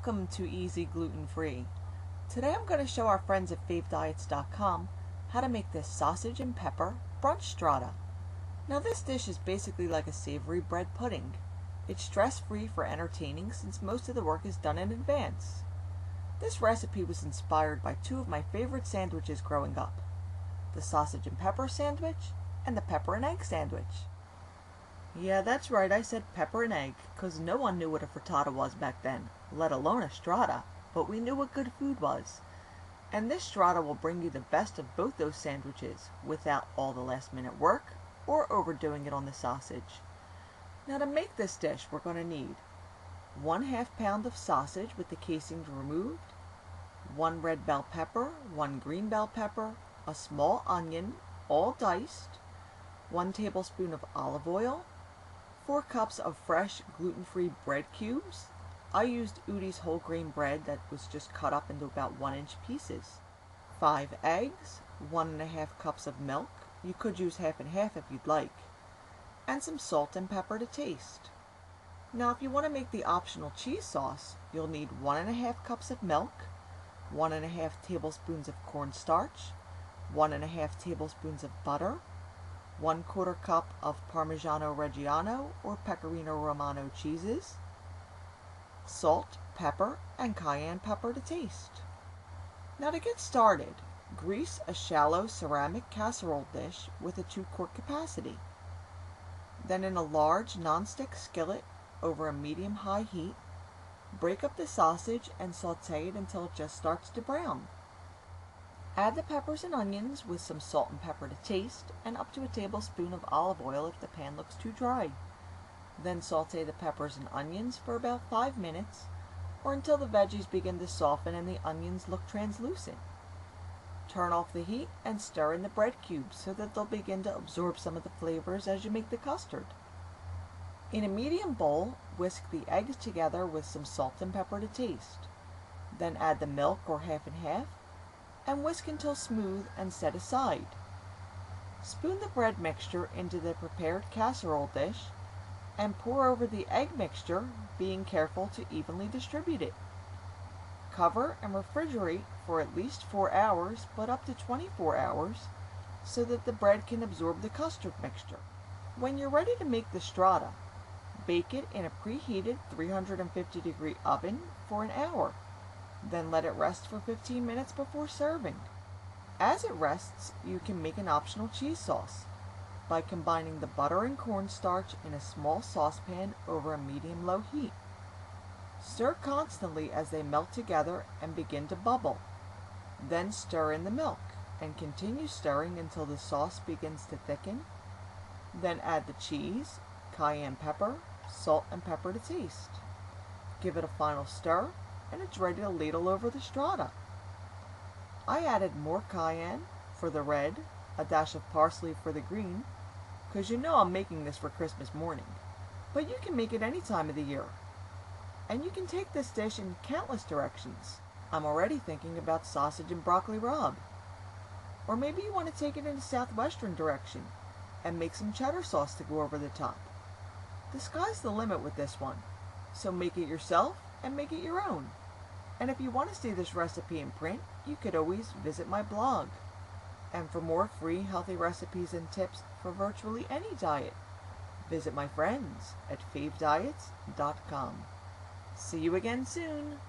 Welcome to Easy Gluten Free. Today I'm going to show our friends at favediets.com how to make this sausage and pepper brunch strata. Now this dish is basically like a savory bread pudding. It's stress-free for entertaining since most of the work is done in advance. This recipe was inspired by two of my favorite sandwiches growing up, the sausage and pepper sandwich and the pepper and egg sandwich. Yeah, that's right, I said pepper and egg, because no one knew what a frittata was back then, let alone a strata, but we knew what good food was. And this strata will bring you the best of both those sandwiches, without all the last-minute work, or overdoing it on the sausage. Now to make this dish, we're going to need 1/2 pound of sausage with the casings removed, 1 red bell pepper, 1 green bell pepper, a small onion, all diced, 1 tablespoon of olive oil, 4 cups of fresh gluten-free bread cubes. I used Udi's whole grain bread that was just cut up into about 1-inch pieces. 5 eggs, 1½ cups of milk, you could use half and half if you'd like, and some salt and pepper to taste. Now if you want to make the optional cheese sauce, you'll need 1½ cups of milk, 1½ tablespoons of cornstarch, 1½ tablespoons of butter, 1/4 cup of Parmigiano Reggiano or Pecorino Romano cheeses, salt, pepper, and cayenne pepper to taste. Now to get started, grease a shallow ceramic casserole dish with a 2-quart capacity. Then in a large non-stick skillet over a medium-high heat, break up the sausage and saute it until it just starts to brown. Add the peppers and onions with some salt and pepper to taste and up to a tablespoon of olive oil if the pan looks too dry. Then saute the peppers and onions for about 5 minutes or until the veggies begin to soften and the onions look translucent. Turn off the heat and stir in the bread cubes so that they'll begin to absorb some of the flavors as you make the custard. In a medium bowl, whisk the eggs together with some salt and pepper to taste. Then add the milk or half and half and whisk until smooth and set aside. Spoon the bread mixture into the prepared casserole dish and pour over the egg mixture, being careful to evenly distribute it. Cover and refrigerate for at least 4 hours, but up to 24 hours, so that the bread can absorb the custard mixture. When you're ready to make the strata, bake it in a preheated 350-degree oven for an hour. Then let it rest for 15 minutes before serving. As it rests, you can make an optional cheese sauce by combining the butter and cornstarch in a small saucepan over a medium-low heat. Stir constantly as they melt together and begin to bubble. Then stir in the milk and continue stirring until the sauce begins to thicken. Then add the cheese, cayenne pepper, salt and pepper to taste. Give it a final stir and it's ready to ladle over the strata. I added more cayenne for the red, a dash of parsley for the green, because you know I'm making this for Christmas morning, but you can make it any time of the year. And you can take this dish in countless directions. I'm already thinking about sausage and broccoli rabe. Or maybe you want to take it in a southwestern direction and make some cheddar sauce to go over the top. The sky's the limit with this one, so make it yourself and make it your own. And if you want to see this recipe in print, you could always visit my blog. And for more free healthy recipes and tips for virtually any diet, visit my friends at favediets.com. See you again soon!